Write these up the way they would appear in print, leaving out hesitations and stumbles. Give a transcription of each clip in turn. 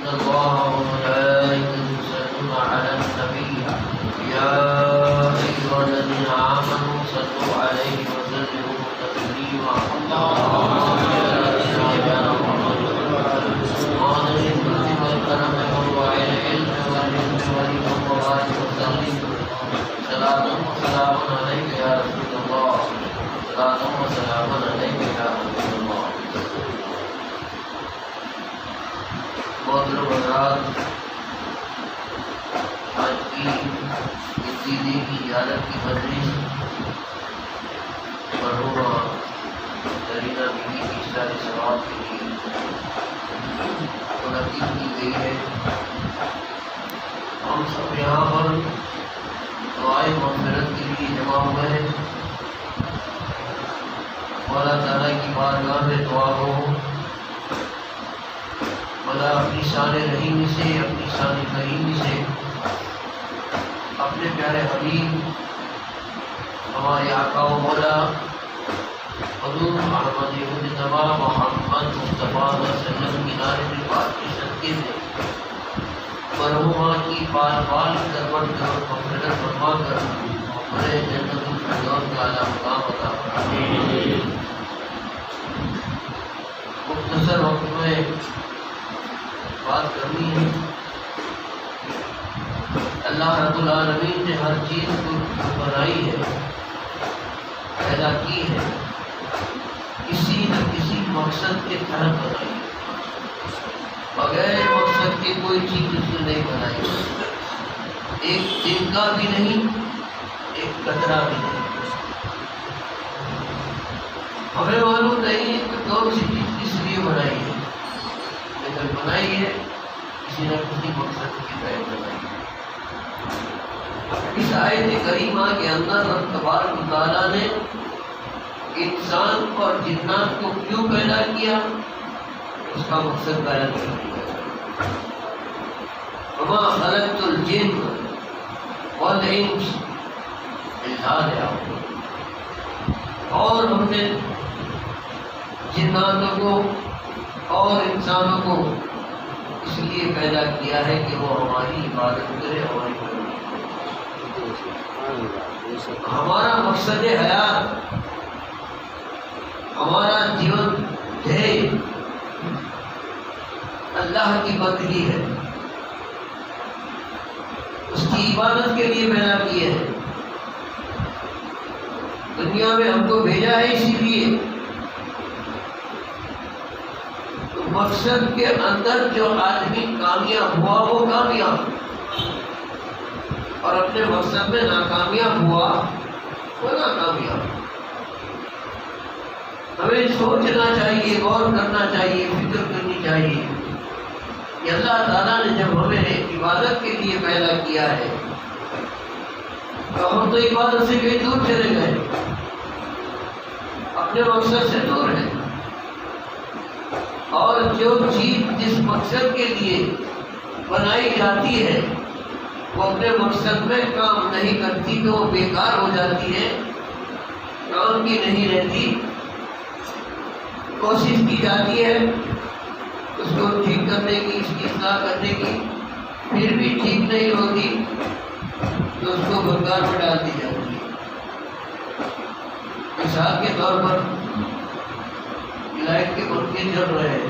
إن الله وملائكته يصلون على النبي يا أيها الذين آمنوا صلوا عليه وسلموا تسليما اللهم صل على سيدنا محمد وعلى آله والكرم والعلم والجود والمبارك وسلم صلاة وسلام عليك يا رسول الله صلاة وسلام عليك يا رسول الله محترم حضرات، آج کی عقیدے کی زیارت کی مجلس مرحومہ زرینہ بی بی کی سارے ثواب کے لیے منعقد کی گئی ہے۔ ہم سب یہاں پر دعائے مغفرت کے لیے جمع ہوئے ہیں۔ مولا تعالیٰ کی بارگاہ میں دعا ہو مولا اپنی شان رحیمی سے، اپنی شان کریمی سے اپنے پیارے حبیب ہمارے آقا و مولا حضور احمد مجتبیٰ محمد مصطفیٰ صلی اللہ علیہ وسلم کی نعرت پاک کے صدقے سے مرحومہ کی بار بار کربت کر مغفرت فرما کر انہیں جنت الفردوس کا اعلیٰ مقام عطا فرمائے۔ مختصر وقت میں بات کرنی ہے۔ اللہ رب العالمین نے ہر چیز کو بنائی ہے، پیدا کی ہے، کسی نہ کسی مقصد کے تحت بنائی ہے۔ بغیر مقصد کے کوئی چیز اس نے نہیں بنائی، ایک تنکا بھی نہیں، ایک قطرہ بھی نہیں۔ ہمیں معلوم نہیں ہے کہ کون سی چیز کس لیے بنائی ہے، لیکن بنائی ہے کسی نہ کسی مقصد کے تحت بنائی ہے۔ اس آیت کریمہ کے اندر رب تبارک و تعالیٰ نے انسان اور جنات کو کیوں پیدا کیا، اس کا مقصد بیان کر دیا۔ وما خلقت الجن والانس الا ليعبدون، اور ہم نے جناتوں کو اور انسانوں کو اس لیے پیدا کیا ہے کہ وہ ہماری عبادت کرے، ہماری ہمارا مقصد حیات، ہمارا جیون ہے اللہ کی بندگی ہے، اس کی عبادت کے لیے پیدا کیے ہیں۔ دنیا میں ہم کو بھیجا ہے اسی لیے۔ تو مقصد کے اندر جو آدمی کامیاب ہوا وہ کامیاب، اور اپنے مقصد میں ناکامیاب ہوا وہ ناکامیاب۔ ہمیں سوچنا چاہیے، غور کرنا چاہیے، فکر کرنی چاہیے کہ اللہ تعالیٰ نے جب ہمیں عبادت کے لیے پیدا کیا ہے تو ہم تو عبادت سے کہیں دور چلے گئے، اپنے مقصد سے دور ہیں۔ اور جو چیز جس مقصد کے لیے بنائی جاتی ہے وہ اپنے مقصد میں کام نہیں کرتی تو وہ بیکار ہو جاتی ہے، کام کی نہیں رہتی۔ کوشش کی جاتی ہے اس کو ٹھیک کرنے کی، اس کی اصلاح کرنے کی، پھر بھی ٹھیک نہیں ہوتی تو اس کو بھنگار میں ڈال دی جاتی ہے۔ مثال کے طور پر لائٹ کے پنکھے چل رہے ہیں،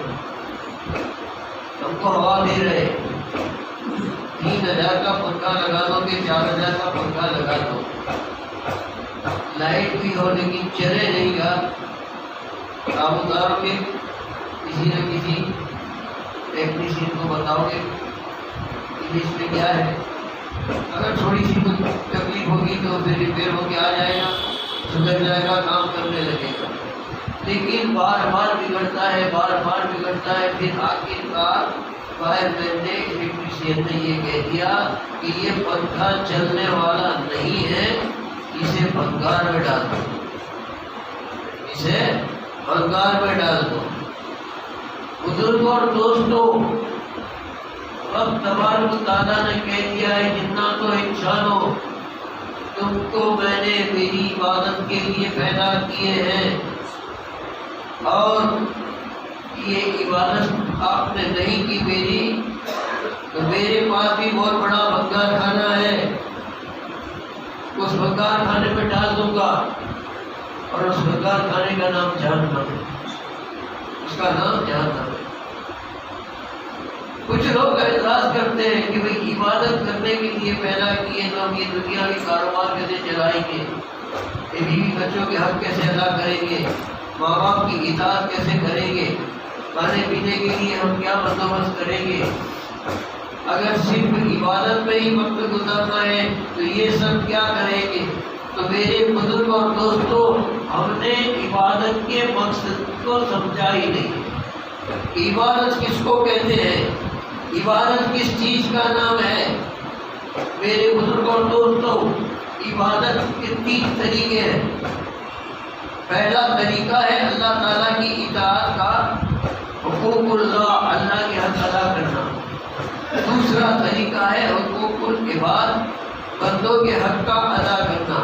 ہم کو ہوا دے رہے، 3000 کا پنکھا لگا دو کہ 4000 کا پنکھا لگا دو، لائٹ بھی ہو لیکن چلے نہیں گا۔ آپ اتارو گے، کسی نہ کسی ٹیکنیشین کو بتاؤ گے کہ اس میں کیا ہے، اگر تھوڑی سی تکلیف ہوگی تو پھر ریپیئر ہو کے آ جائے گا، سدھر جائے گا، کام کرنے لگے گا۔ لیکن بار بار بگڑتا ہے، بار بار بگڑتا ہے، پھر آخرکار فائر مین نے، الیکٹریشین نے یہ کہہ دیا کہ یہ پنکھا چلنے والا نہیں ہے، اسے بھنگار میں ڈال دو، اسے بھنگار میں ڈال دو۔ بزرگوں اور دوستوں، رب تبارک و تعالیٰ نے کہہ دیا ہے جناتو انسانوں، تم کو میں نے میری عبادت کے لیے پیدا کیے ہیں، اور یہ عبادت آپ نے نہیں کی میری، تو میرے پاس بھی بہت بڑا بنگال کھانا ہے، اس بنگال کھانے میں ڈال دوں گا، اور اس بنگال کھانے کا نام جہنم ہے، اس کا نام جہنم ہے۔ کچھ لوگ اعتراض کرتے ہیں کہ بھئی عبادت کرنے کے لیے پیدا کیے تو ہم یہ دنیا کے کاروبار کیسے چلائیں گے، یہ بیوی بچوں کے حق کیسے ادا کریں گے، ماں باپ کی اطاعت کیسے کریں گے، کھانے پینے کے لیے ہم کیا بندوبست کریں گے، اگر صرف عبادت میں ہی وقت گزارنا ہے تو یہ سب کیا کریں گے؟ تو میرے بزرگ اور دوستوں، ہم نے عبادت کے مقصد کو سمجھا ہی نہیں۔ عبادت کس کو کہتے ہیں؟ عبادت کس چیز کا نام ہے؟ میرے بزرگ اور دوستوں، عبادت کے 3 طریقے ہیں۔ پہلا طریقہ ہے اللہ تعالیٰ کی اطاعت کا، حقوق اللہ کے حق ادا کرنا۔ دوسرا طریقہ ہے حقوق العباد، بندوں کے حق کا ادا کرنا۔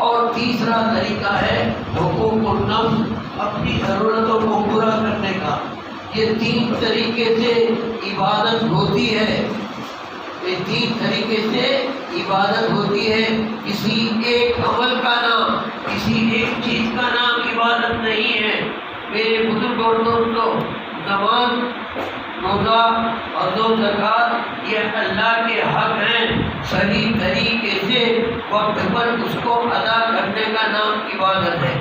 اور تیسرا طریقہ ہے حقوق النفس، اپنی ضرورتوں کو پورا کرنے کا۔ یہ 3 طریقے سے عبادت ہوتی ہے، یہ 3 طریقے سے عبادت ہوتی ہے۔ کسی ایک عمل کا نام، کسی ایک چیز کا نام عبادت نہیں ہے۔ میرے بزرگ اور دوستوں، نماز، روزہ اور زکوٰۃ یہ اللہ کے حق ہیں، صحیح طریقے سے وقت پر اس کو ادا کرنے کا نام عبادت ہے۔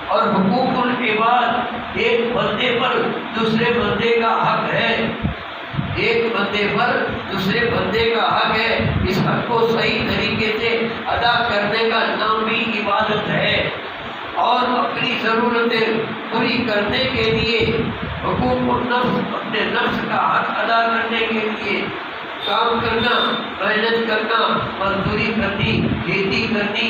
اور حقوق العباد، ایک بندے پر دوسرے بندے کا حق ہے، ایک بندے پر دوسرے بندے کا حق ہے، اس حق کو صحیح طریقے سے ادا کرنے کا نام بھی عبادت ہے۔ اور اپنی ضرورتیں پوری کرنے کے لیے حقوق النفس، اپنے نفس کا حق ادا کرنے کے لیے کام کرنا، محنت کرنا، مزدوری کرنی، کھیتی کرنی،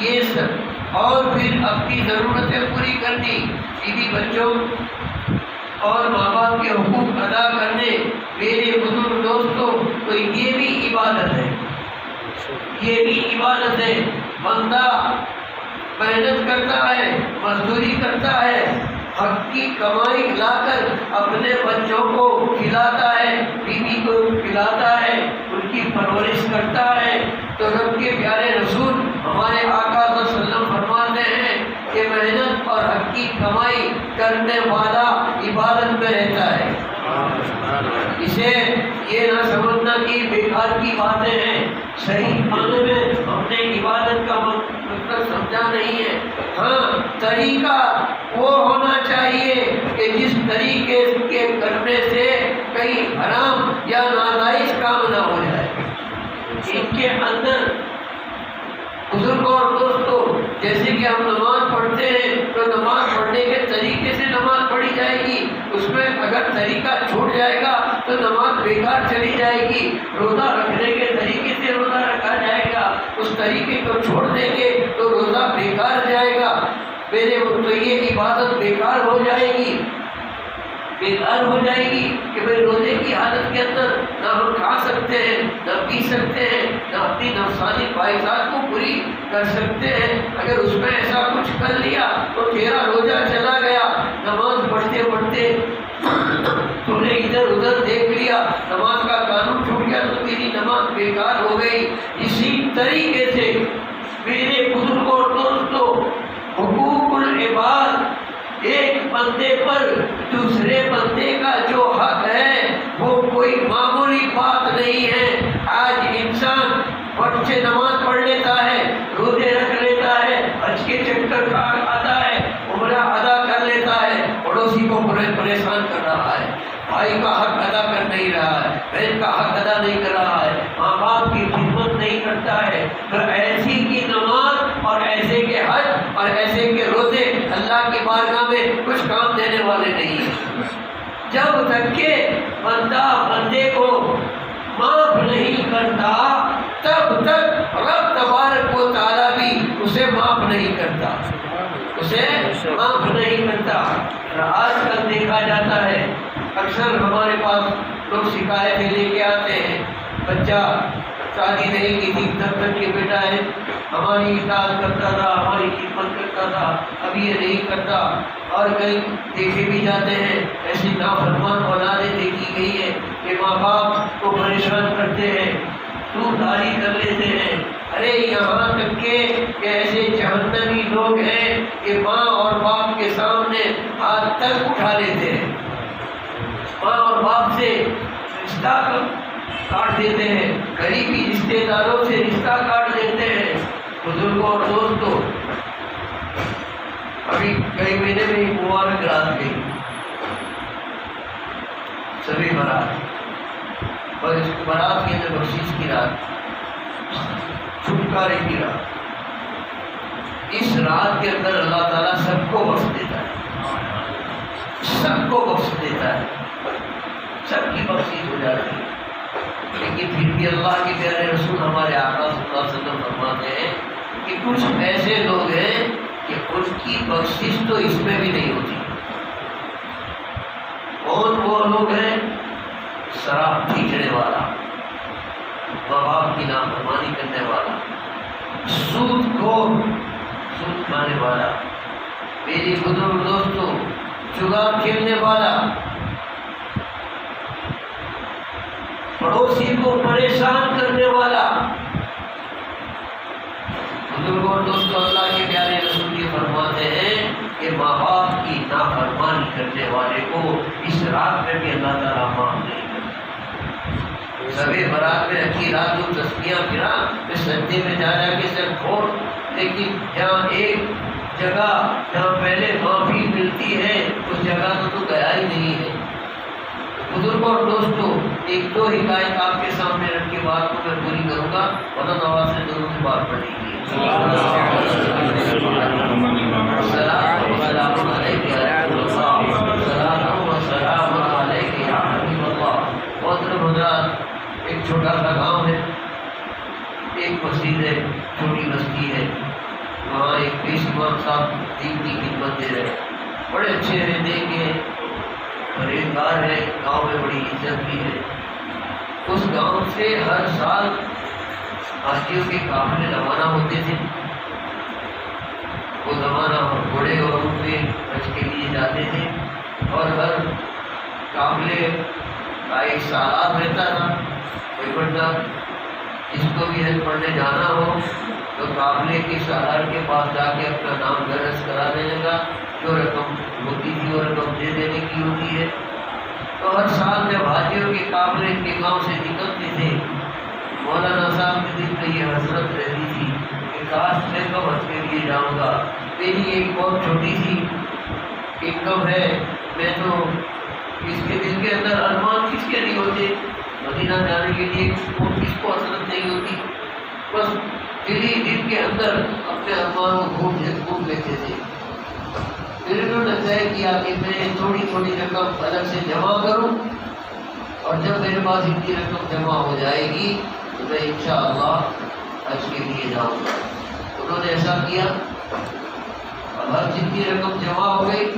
یہ سب، اور پھر اپنی ضرورتیں پوری کرنی، بیوی بچوں اور ماں باپ کے حقوق ادا کرنے۔ میرے بزرگ دوستوں، تو یہ بھی عبادت ہے، یہ بھی عبادت ہے۔ بندہ محنت کرتا ہے، مزدوری کرتا ہے، حق کی کمائی لا کر اپنے بچوں کو کھلاتا ہے، بیوی کو کھلاتا ہے، ان کی پرورش کرتا ہے۔ تو رب کے پیارے رسول ہمارے آقا صلی اللہ علیہ وسلم فرماتے ہیں کہ محنت اور حق کی کمائی کرنے والا عبادت میں رہتا ہے۔ اسے یہ نہ سمجھنا کہ بیکار کی باتیں ہیں، صحیح معنی میں ہم نے عبادت کا مطلب سمجھا نہیں ہے۔ ہاں، طریقہ وہ ہونا چاہیے کہ جس طریقے کے کرنے سے کہیں حرام یا ناجائز کام نہ ہو جائے۔ ان کے اندر بزرگوں اور دوستوں، جیسے کہ ہم نماز پڑھتے ہیں تو نماز پڑھنے کے طریقے سے نماز پڑھی جائے گی، اس میں اگر طریقہ چھوٹ جائے گا تو نماز بیکار چلی جائے گی۔ روزہ رکھنے کے طریقے سے روزہ رکھا جائے گا، اس طریقے کو چھوڑ دیں گے تو روزہ بیکار جائے گا، میرے تو یہ عبادت بیکار ہو جائے گی، بیکار ہو جائے گی کہ بھئی روزے کی حالت کے اندر نہ ہم کھا سکتے ہیں، نہ پی سکتے ہیں، نہ اپنی نفسانی خواہشات کو پوری کر سکتے ہیں۔ اگر اس میں ایسا کچھ کر لیا تو تیرا روزہ چلا گیا، نماز پڑھتے پڑھتے تو نے ادھر ادھر دیکھ لیا، نماز کا قانون چھوٹ گیا تو تیری نماز بیکار ہو گئی۔ اسی طریقے سے میرے بزرگوں اور دوستوں، حقوق العباد، ایک بندے پر دوسرے بندے کا جو حق ہے وہ کوئی معمولی بات نہیں ہے۔ آج انسان وقت سے نماز پڑھ لیتا ہے، روزے رکھ لیتا ہے، حج کے چکر آتا ہے، عمرہ ادا کر لیتا ہے، پڑوسی کو پریشان کر رہا ہے، بھائی کا حق ادا کر نہیں رہا ہے، بہن کا حق ادا نہیں کر رہا ہے، ماں باپ کی خدمت نہیں کرتا ہے۔ تو ایسی کی نماز اور ایسے کے حج اور ایسے کے روزے اللہ کی بارگاہ میں کچھ کام دینے والے نہیں ہیں۔ جب تک کہ بندہ بندے کو معاف نہیں کرتا تب تک رب تبارک و تعالیٰ بھی اسے معاف نہیں کرتا، اسے معاف نہیں کرتا۔ آج کل دیکھا جاتا ہے، اکثر ہمارے پاس لوگ شکایتیں لے کے آتے ہیں، بچہ شادی نہیں کی تھی، تب تک کہ بیٹا ہے ہماری اطاعت کرتا تھا، ہماری خدمت کرتا تھا، اب یہ نہیں کرتا۔ اور کہیں دیکھے بھی جاتے ہیں ایسی نافرمان اولادیں دیکھی گئی ہے ماں باپ کو پریشان کرتے ہیں، تو داری کر لیتے ہیں، ارے یہاں تک کہ ایسے جہنمی لوگ ہیں کہ ماں اور باپ کے سامنے ہاتھ تک اٹھا لیتے ہیں، ماں اور باپ سے رشتہ کاٹ دیتے ہیں، قریبی رشتے داروں سے رشتہ کاٹ دیتے ہیں۔ بزرگوں اور دوستوں، ابھی کئی مہینے میں ایک مبارک رات گئی، سبھی برات، اور اس برات کے اندر بخشش کی رات، چھٹکارے کی رات۔ اس رات کے اندر اللہ تعالیٰ سب کو بخش دیتا ہے، سب کو بخش دیتا ہے، سب کی بخشش ہو جاتی ہے۔ لیکن پھر بھی اللہ کے پیارے رسول ہمارے آقا صلی اللہ علیہ وسلم فرماتے ہیں کہ کچھ ایسے لوگ ہیں کہ ان کی بخشش تو اس میں بھی نہیں ہوتی۔ کون وہ لوگ ہیں؟ شراب پینے والا، ماں باپ کی نافرمانی کرنے والا، سود خور، سود کھانے والا، میری بزرگ دوستوں جگا کھیلنے والا، پڑوسی کو پریشان کرنے والا۔ بزرگوں اور دوستوں، اللہ کے پیارے رسول یہ فرماتے ہیں کہ ماں باپ کی نافرمانی کرنے والے کو اس رات میں بھی اللہ تعالیٰ معاف نہیں کرتا۔ سبھی برات میں اچھی رات جو تسبیحاں پھرا میں سجدے میں جا کے سر کھوڑ، لیکن جہاں ایک جگہ جہاں پہلے معافی ملتی ہے اس جگہ تو گیا ہی نہیں ہے۔ بزرگوں اور دوستوں، ایک دو حکایت آپ کے سامنے رکھ کے بات کو میں پوری کروں گا، بلند آواز سے درود کی بات پڑھ لیجیے۔ سلام و سلام علیک یا رسول اللہ، سلام و سلام علیک یا حبیب اللہ۔ محترم حضرات، ایک چھوٹا سا گاؤں ہے، ایک مسجد ہے، چھوٹی بستی ہے، وہاں ایک پیش امام صاحب دین کی خدمت دے رہے، بڑے اچھے ہیں، دیکھیں پرہیزگار ہے، گاؤں میں بڑی عزت بھی ہے۔ اس گاؤں سے ہر سال حاجیوں کے قافلے روانہ ہوتے تھے، وہ روانہ گھوڑے اور اونٹ پہ حج کے لیے جاتے تھے، اور ہر قافلے کا ایک سالار رہتا تھا، کوئی بندہ جس کو بھی حج پڑھنے جانا ہو تو قافلے کے سالار کے پاس جا کے اپنا نام درج کرا دینے کا، جو رقم ہوتی تھی وہ رقم دے دینے کی ہوتی ہے۔ تو ہر سال جب حاجیوں کے قافلے کے گاؤں سے نکلتے تھے، مولانا صاحب کے دل میں یہ حسرت رہتی تھی کہ کاش میں کب حج کے لیے جاؤں گا، میری ایک بہت چھوٹی سی انکم ہے، میں تو اس کے دل کے اندر ارمان کس کے نہیں ہوتے، مدینہ جانے کے لیے کس کو حسرت نہیں ہوتی، بس دل ہی دل کے اندر اپنے ارمان کو گھوم لیتے تھے۔ پھر انہوں نے طے کیا کہ میں تھوڑی تھوڑی رقم الگ سے جمع کروں، اور جب میرے پاس اتنی رقم جمع ہو جائے گی تو میں انشاءاللہ حج کے لیے جاؤں گا۔ انہوں نے ایسا کیا، اب ہر جتنی رقم جمع ہو گئی،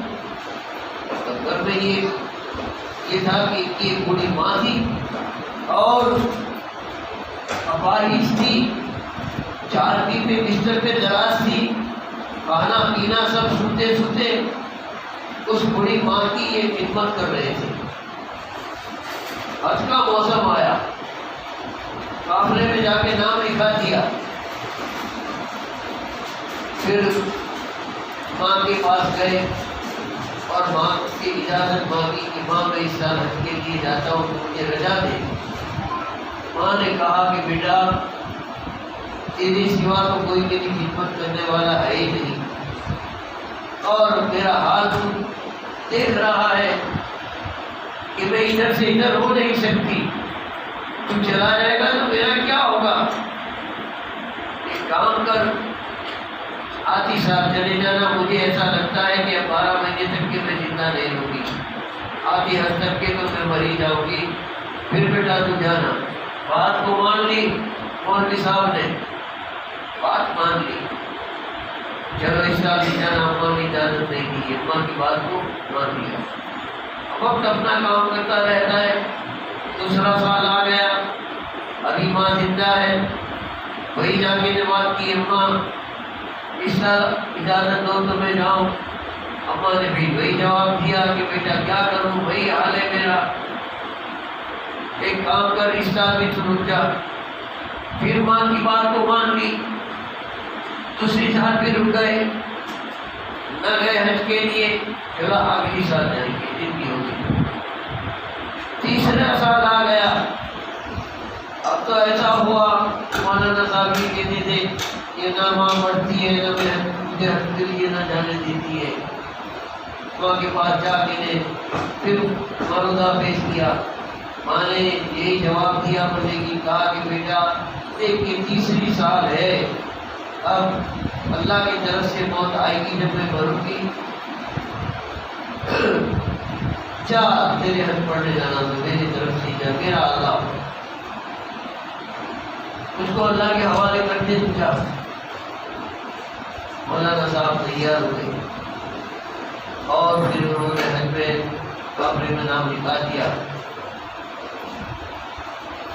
تو گھر میں یہ تھا کہ ان کی ایک بوڑھی ماں تھی اور اپاہج تھی، چارپی پہ بستر پہ دراز تھی، کھانا پینا سب سوتے سوتے اس بڑی ماں کی یہ خدمت کر رہے تھے۔ حج کا موسم آیا، قافلے میں جا کے نام لکھا دیا، پھر ماں کے پاس گئے اور ماں کی اجازت مانگی کہ ماں میں اس سال حج کے لیے جاتا ہوں تو مجھے رجا دے۔ ماں نے کہا کہ بیٹا تیرے سوا تو کوئی میری خدمت کرنے والا ہے ہی نہیں، اور میرا حال تو دیکھ رہا ہے کہ میں ادھر سے ادھر ہو نہیں سکتی، تو چلا جائے گا تو میرا کیا ہوگا؟ ایک کام کر، آتی سال چلے جانا، مجھے ایسا لگتا ہے کہ اب 12 مہینے تک کہ میں زندہ نہیں ہوں گی، آتی حد تک کے تو میں مری جاؤں گی، پھر بیٹا تو جانا۔ بات کو مان لی مولوی صاحب نے، بات مان لی، چلو اس سال ہی جانا، اماں نے اجازت نہیں دی، اماں کی بات کو مان لیا۔ وقت اپنا کام کرتا رہتا ہے، دوسرا سال آ گیا، ابھی ماں زندہ ہے، وہی جا کے نے بات کی، اماں اس سال اجازت دو تو میں جاؤں۔ اماں نے بھی وہی جواب دیا کہ بیٹا کیا کروں، وہی حال ہے میرا۔ ایک کام کر اس سال بھی تو رک جا. پھر ماں کی بات کو مان لی. دوسری سال بھی رک گئے, نہ گئے حج کے لیے. چلا اگلی سال جائیں گے, دن کی ہوگی. تیسرا سال آ گیا. اب تو ایسا ہوا مولانا صاحب بھی کہتے تھے یہ نہ ماں پڑھتی ہے نہ مجھے حج کے لیے نہ جانے دیتی ہے. ماں کے پاس جا کے نے پھر مروزہ پیش کیا. ماں نے یہی جواب دیا بندے کی, کہا کہ بیٹا دیکھ یہ تیسری سال ہے, اب اللہ کی طرف سے موت آئے گی جب میں مروں گی, جا تیرے حج پڑھنے جانا تو میری طرف سے جا, میرا اللہ اس کو اللہ کے حوالے کر دے تو جا. مولانا صاحب تیار ہوئے اور پھر انہوں نے حج میں قافلے میں نام لکھا دیا.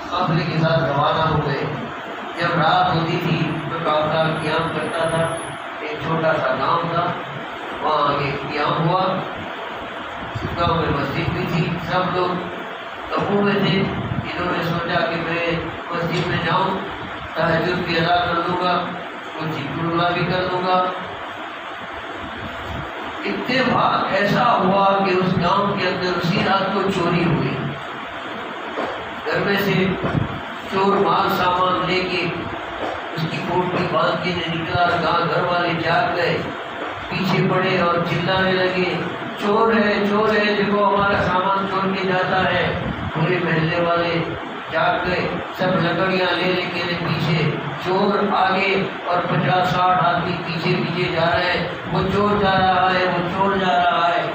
قافلے کے ساتھ روانہ ہو گئے. جب رات ہوتی تھی تو قافلہ قیام کرتا تھا. ایک چھوٹا سا گاؤں تھا, وہاں آگے قیام ہوا. گاؤں میں مسجد بھی تھی, سب لوگ کبو میں تھے. انہوں نے سوچا کہ میں مسجد میں جاؤں, تہجد بھی ادا کر لوں گا, کچھ ذکر اللہ بھی کر لوں گا. اتفاق ایسا ہوا کہ اس گاؤں کے اندر اسی رات کو چوری ہوئی. گھر میں سے چور مال سامان لے کے اس کی کوٹھی باندھ کے نکلا. گھر والے جاگ گئے, پیچھے پڑے اور چلانے لگے چور ہے دیکھو ہمارا سامان چور کے جاتا ہے. پورے محلے والے جاگ گئے, سب لکڑیاں لے کے پیچھے. چور آگے اور 50-60 آدمی پیچھے پیچھے جا رہے ہیں. وہ چور جا رہا ہے, وہ چور جا رہا ہے.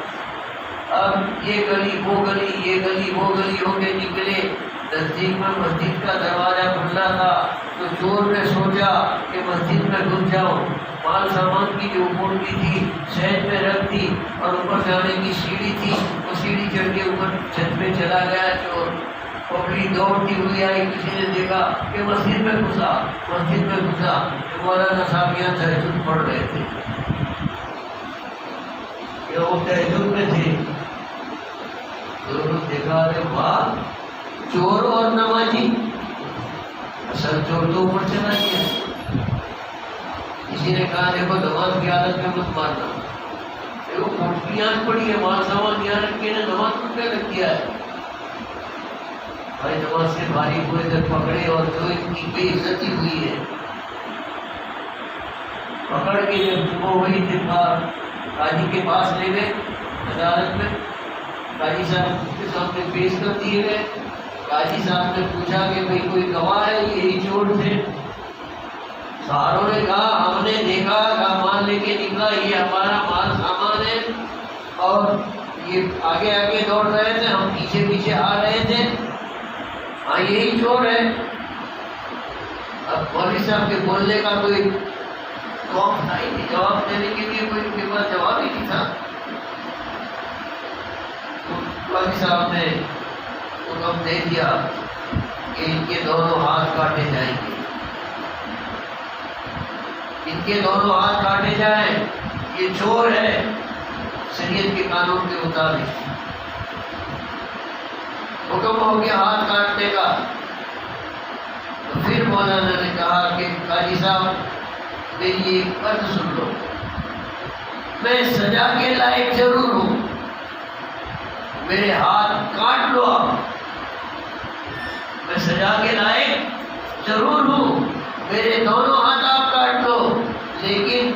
اب یہ گلی وہ گلی, یہ گلی وہ گلی ہو کے نکلے. نزدیک میں مسجد کا دروازہ کھلا تھا تو چور نے سوچا کہ مسجد میں گھس جاؤ. مال سامان کی جو کوٹھی تھی شہد میں رکھ دی اور اوپر جانے کی سیڑھی تھی, وہ سیڑھی چڑھ کے اوپر چھت پہ چلا گیا چور. پبلک دوڑتی ہوئی آئی, کسی نے دیکھا کہ مسجد میں گھسا. مولانا صاحب یہاں تہجد پڑھ رہے تھے, وہ تہجد میں تھے. تو دیکھا ارے واہ, چور اور نمازی, اصل چور تو اوپر چلا گیا. کسی نے کہا دیکھو نماز کی حالت میں مت مارنا, دیکھو کوٹھی یہاں پڑی ہے, مال سامان یہاں رکھ کے نماز کو کیا رکھ دیا ہے. بھائی نماز سے بھاری ہوئے جب پکڑے اور جو ان کی بے عزتی ہوئی ہے پکڑ کے جب وہ ہوئی تھی قاضی کے پاس لے گئے عدالت میں. قاضی صاحب کے سامنے پیش کر دیے گئے. قاضی صاحب نے پوچھا کہ بھائی کوئی گواہ ہے, یہی چور تھے. ساروں نے کہا ہم نے دیکھا سامان لے کے نکلا, یہ ہمارا مال سامان ہے اور یہ آگے آگے دوڑ رہے تھے, ہم پیچھے پیچھے آ رہے تھے, ہاں یہی چور ہے. اب مولوی صاحب کے بولنے کا کوئی موقع تھا ہی نہیں, جواب دینے کے لیے کوئی ان کے پاس جواب ہی نہیں تھا. مولوی صاحب نے حکم دے دیا کہ ان کے دونوں ہاتھ کاٹے جائیں گے. ان کے دونوں ہاتھ کاٹے جائیں, یہ چور ہے شریعت کے قانون کے مطابق. حکم ہو گیا ہاتھ کاٹنے کا. تو پھر مولانا نے کہا کہ قاضی صاحب میری ایک بات سن لو, میں سزا کے لائق ضرور ہوں, میرے ہاتھ کاٹ لو آپ. میں سزا کے لائق ضرور ہوں, میرے دونوں ہاتھ آپ کاٹ لو, لیکن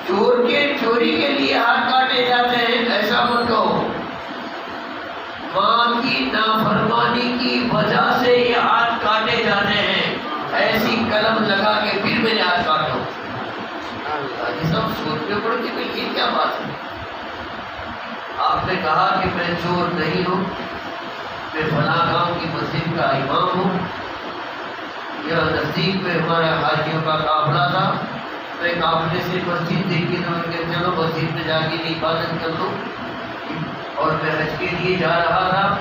چور کے چوری کے لیے ہاتھ کاٹے جاتے ہیں ایسا مت کہو. ماں کی نافرمانی کی وجہ سے یہ ہاتھ کاٹے جاتے ہیں, ایسی قلم لگا کے پھر میں نے ہاتھ کاٹا. سب سوچنے پڑ کے بھائی یہ کیا بات ہے. آپ نے کہا کہ میں چور نہیں ہوں, میں فلاں گاؤں کی مسجد کا امام ہوں. یہاں نزدیک میں ہمارے حاجیوں کا قافلہ تھا, میں قافلے سے مسجد دیکھ کے تو چلو مسجد میں جا کے عبادت کر لوں, اور میں حج کے لیے جا رہا تھا.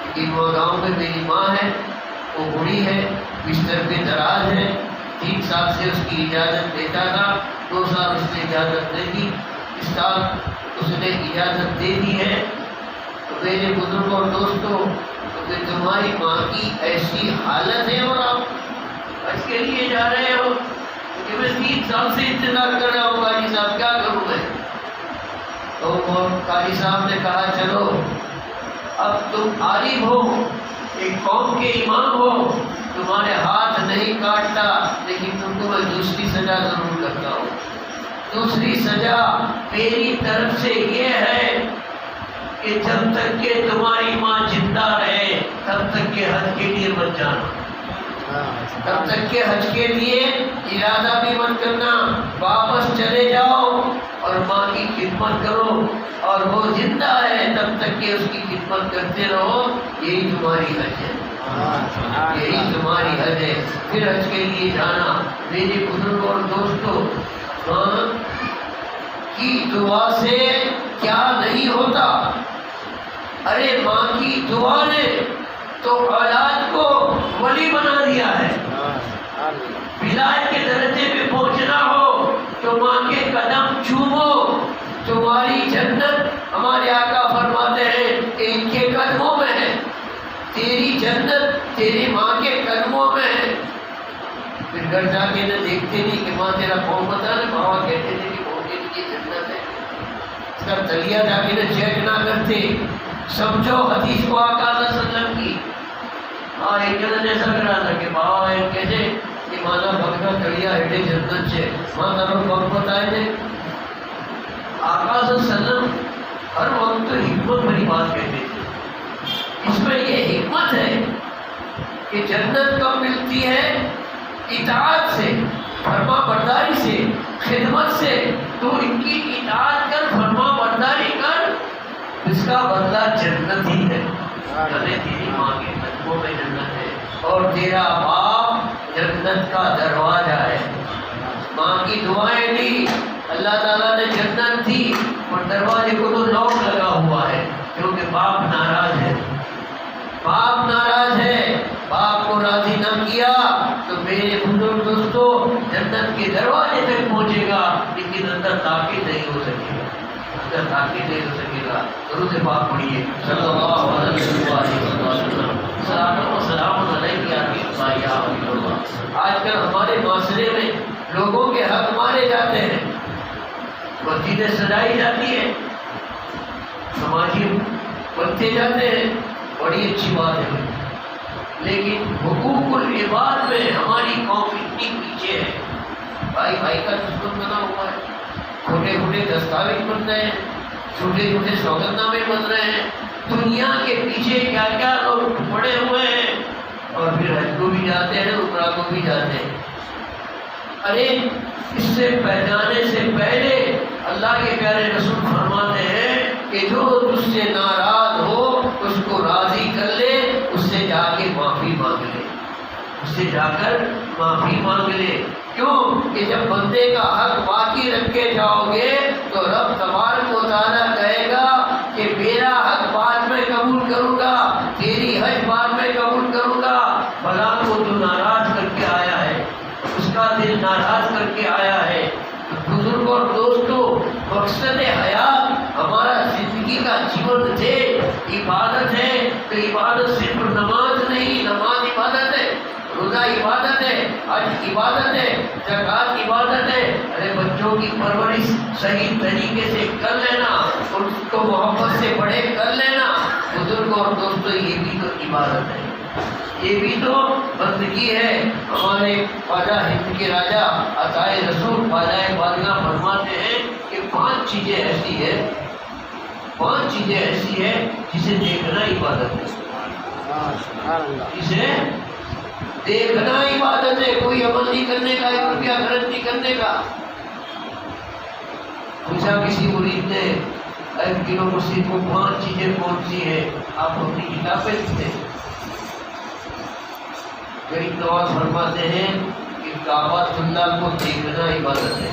لیکن وہ گاؤں میں میری ماں ہے, وہ بوڑھی ہے, بستر پہ دراز ہے, 3 سال سے اس کی اجازت دیتا تھا, 2 سال اس نے اجازت نہیں دی, اس سال اس نے اجازت دے دی ہے. تو میرے بزرگوں اور دوستوں، کہ تمہاری ماں کی ایسی حالت ہے اور آپ حج کے لیے جا رہے ہو کہ میں 3 سال سے انتظار کر رہا ہوں قاضی صاحب، کیا کروں میں؟ تو قاضی صاحب نے کہا چلو اب تم عالم ہو، ایک قوم کے امام ہو، تمہارے ہاتھ نہیں کاٹتا، لیکن تم کو میں دوسری سزا ضرور کرتا ہوں۔ دوسری سزا میری طرف سے یہ ہے کہ جب تک کہ تمہاری ماں زندہ رہے تب تک کہ حج کے لیے مت جانا، تب تک کہ حج کے لیے ارادہ بھی مت کرنا، واپس چلے جاؤ اور ماں کی خدمت کرو، اور وہ زندہ ہے تب تک کہ اس کی خدمت کرتے رہو، یہی تمہاری حج ہے، یہی تمہاری حج ہے۔ پھر حج کے لیے جانا۔ میرے بزرگوں اور دوستوں، ماں کی دعا سے کیا نہیں ہوتا؟ ارے ماں کی دعا نے تو اولاد کو ولی بنا دیا ہے۔ ولایت کے درجے پہ پہنچنا ہو تو ماں کے قدم چومو، تمہاری جنت ہمارے آقا فرماتے ہیں کہ ان کے قدموں میں ہے، تیری جنت تیری ماں کے قدموں میں ہے۔ پھر گھر جا کے نہ دیکھتے نہیں کہ ماں تیرا کون بتا رہے، بابا کہتے تھے کہ کون کے لیے جنت ہے، اس کا تلیا جا کے نہ چیک نہ کرتے۔ سمجھو حدیث کو آقا صلی اللہ علیہ وسلم کی۔ اور ایک جنہ نے ایسا کرا تھا کہ بابا کہتے کہ مانا بھگنا تلیا ہٹے جنت سے، ماں تمہیں کون بتائے تھے؟ آقا صلی اللہ علیہ وسلم ہر وقت حکمت بڑی بات کہتے تھے۔ اس میں یہ حکمت ہے کہ جنت کب ملتی ہے؟ اطاعت سے، فرما برداری سے، خدمت سے۔ تو ان کی اطاعت کر، فرما برداری کر، اس کا بدلہ جنت ہی ہے۔ تیری ماں کے قدموں میں جنت ہے، اور تیرا باپ جنت کا دروازہ ہے۔ ماں کی دعائیں دی، اللہ تعالیٰ نے جنت دی، اور دروازے کو تو لاک لگا ہوا ہے، کیونکہ باپ ناراض ہے، باپ ناراض ہے، باپ کو راضی نہ کیا تو میرے بزرگ دوستوں جنت کے دروازے تک پہنچے گا، لیکن اندر داخل نہیں ہو سکے گا، اندر داخل نہیں ہو سکے گا۔ درود پاک پڑھیے صلی اللہ علیہ وسلم۔ سلام و سلام علیک یا حبیب اللہ۔ آج کل ہمارے معاشرے میں لوگوں کے حق مارے جاتے ہیں، مسجدیں سجائی جاتی ہیں، سماجی بنتے جاتے ہیں، بڑی اچھی بات ہے، لیکن حقوق العباد میں ہماری قوم اتنی پیچھے ہے۔ بھائی بھائی کا دشمن بنا ہوا ہے، چھوٹے چھوٹے دستاویز بن رہے ہیں، چھوٹے چھوٹے سوگند نامے بن رہے ہیں، دنیا کے پیچھے کیا کیا لوگ پڑے ہوئے ہیں، اور پھر حج کو بھی جاتے ہیں، عمرہ کو بھی جاتے ہیں۔ ارے اس سے پہچانے سے پہلے اللہ کے پیارے رسول فرماتے ہیں کہ جو تجھ سے ناراض ہو اس کو راضی کر لے، اس سے جا کے معافی مانگ لے، اس سے جا کر معافی مانگ لے۔ کیوں کہ جب بندے کا حق باقی رکھ کے جاؤ گے تو رب تبارک و تعالیٰ کہے گا کہ میرا حق بعد میں قبول کروں گا، تیری حج بعد میں قبول کروں گا۔ فلاں کو تو ناراض کر کے آیا ہے، اس کا دل ناراض کر کے آیا ہے۔ بزرگوں اور دوستوں، مقصد حیات ہمارا زندگی کا جیون ہے، عبادت ہے، تو عبادت صرف نماز نہیں، نماز عبادت ہے، روزہ عبادت ہے، حج عبادت ہے، زکوٰۃ عبادت ہے۔ ارے بچوں کی پرورش صحیح طریقے سے کر لینا، ان کو محبت سے بڑے کر لینا، بزرگوں اور دوستوں یہ بھی تو عبادت ہے، یہ بھی تو بندگی ہے۔ ہمارے خواجہ ہند کے راجا عطائے رسول خواجہ بارگاہ فرماتے ہیں کہ 5 چیزیں ایسی ہے، 5 چیزیں ایسی ہے جسے دیکھنا عبادت ہے، جسے دیکھنا عبادت ہے، کوئی عمل نہیں کرنے کا، 1 روپیہ خرچ نہیں کرنے کا۔ پوچھا کسی مرید نے کلو مسجد کو 5 چیزیں کون سی ہے، آپ اپنی کتابیں لکھتے ہیں۔ غریب نواز فرماتے ہیں کہ کعبۃ اللہ کو دیکھنا عبادت ہے۔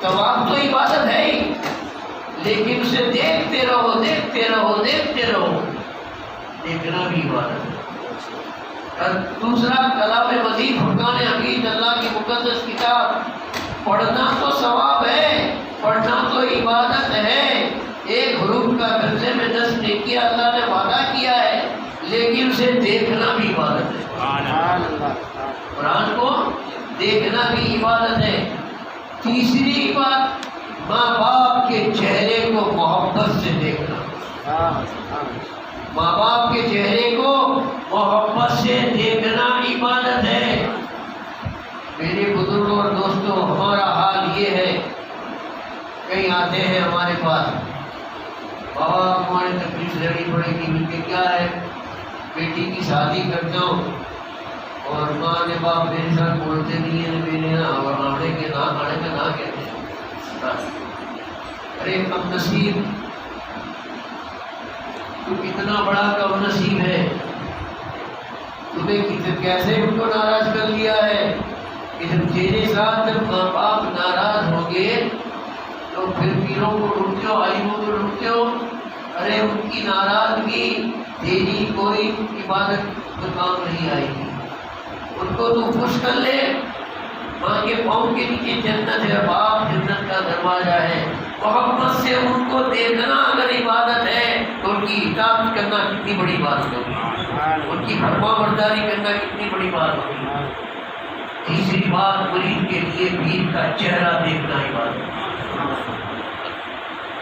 طواف تو عبادت ہے ہی، لیکن اسے دیکھتے رہو، دیکھتے رہو، دیکھتے رہو، دیکھنا بھی عبادت ہے۔ اور دوسرا کلام مزید فرقان حمید، اللہ کی مقدس کتاب پڑھنا تو ثواب ہے، پڑھنا تو عبادت ہے، ایک حروف کا درجے میں نیکی اللہ نے وعدہ کیا ہے، لیکن اسے دیکھنا بھی عبادت ہے۔ قرآن کو دیکھنا بھی عبادت ہے۔ تیسری بات، ماں باپ کے چہرے کو محبت سے دیکھنا۔ ماں باپ کے چہرے کو محبت سے دیکھنا عبادت ہے۔ میرے بزرگوں اور دوستوں، ہمارا حال یہ ہے، کہیں آتے ہیں ہمارے پاس، بابا ہماری تکلیف لڑی پڑے گی، ان کے کیا ہے، بیٹی کی شادی کرتا ہوں اور ماں نے باپ میرے ساتھ بولتے نہیں ہیں، میرے اور آنے کے نام آنے کا نام کہتے ہیں۔ ارے کم نصیب، تو کتنا بڑا کم نصیب ہے، تمہیں کیسے ان کو ناراض کر لیا ہے کہ جب تیرے ساتھ جب ماں باپ ناراض ہوں گے تو پھر پیروں کو ڈھونڈتے ہو، عالموں کو ڈھونڈتے ہو۔ ارے ان کی ناراضگی تیری کوئی عبادت میں کام نہیں آئے گی۔ ان کو تو خوش کر لے، ماں کے پاؤں کے نیچے جنت ہے، باپ جنت کا دروازہ ہے۔ محبت سے ان کو دیکھنا اگر عبادت ہے تو ان کی اطاعت کرنا کتنی بڑی بات ہوگی، ان کی فرما برداری کرنا کتنی بڑی بات ہوگی۔ تیسری بات، مرید کے لیے پیر کا چہرہ دیکھنا عبادت ہے۔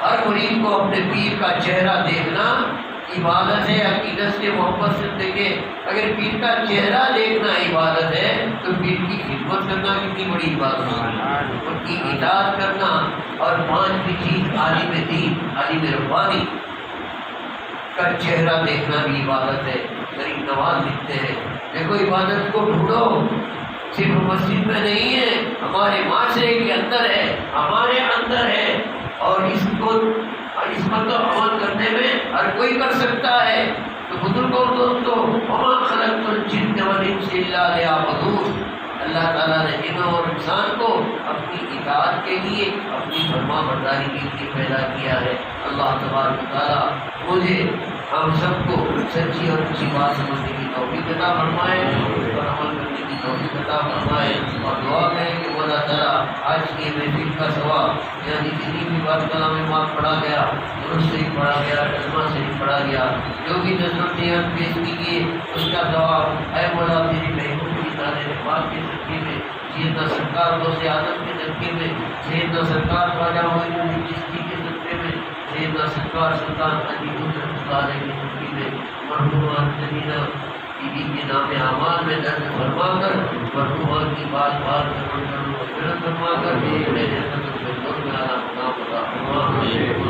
ہر مرید کو اپنے پیر کا چہرہ دیکھنا عبادت ہے۔ عقیدت سے محبت سے دیکھے، اگر پیر کا چہرہ دیکھنا عبادت ہے تو پیر کی خدمت کرنا کتنی بڑی عبادت ہے، ان کی اطاعت کرنا۔ اور پانچویں چیز، عالم دین، عالم ربانی کا چہرہ دیکھنا بھی عبادت ہے۔ غریب نواز لکھتے ہیں، دیکھو عبادت کو ڈھونڈو، صرف مسجد میں نہیں ہے، ہمارے معاشرے کے اندر ہے، ہمارے اندر ہے، اور اس پر تو عمل کرنے میں ہر کوئی کر سکتا ہے۔ تو بزرگوں دوستوں، وما خلقت الجن والانس الا لیعبدون، اللہ تعالیٰ نے جن اور انسان کو اپنی اطاعت کے لیے، اپنی فرما برداری کے لیے پیدا کیا ہے۔ اللہ تبارک و تعالیٰ مجھے ہم سب کو سچی اور اچھی بات سمجھنے کی توفیق عطا فرمائے اور عمل کرنے کی توفیق عطا فرمائے، اور دعا کریں کہ وہ اللہ تعالیٰ آج کی محفل کا ثواب، یعنی جتنی بھی بات کلام پاک پڑھا گیا، درست شریف پڑھا گیا، کلمہ شریف پڑھا گیا، جو بھی نظر و نیت پیش کیجیے، اس کا ثواب اے مولا تیری محبوب کی تعلیم پاک کے صدقے میں، سیدنا سرکار غوث اعظم کے صدقے میں، سیدنا سرکار خواجہ معین الدین چشتی کے صدقے میں، سیدنا سرکار سلطان حاجی رحمۃ اللہ علیہ کے صدقے میں، مرحوم زمینہ بی بی کے نام اعمال میں درج فرما کر، مرحوم کی بات مغفرت فرما کر، میرے جنت الفردوس میں اعلیٰ مقام عطا فرما۔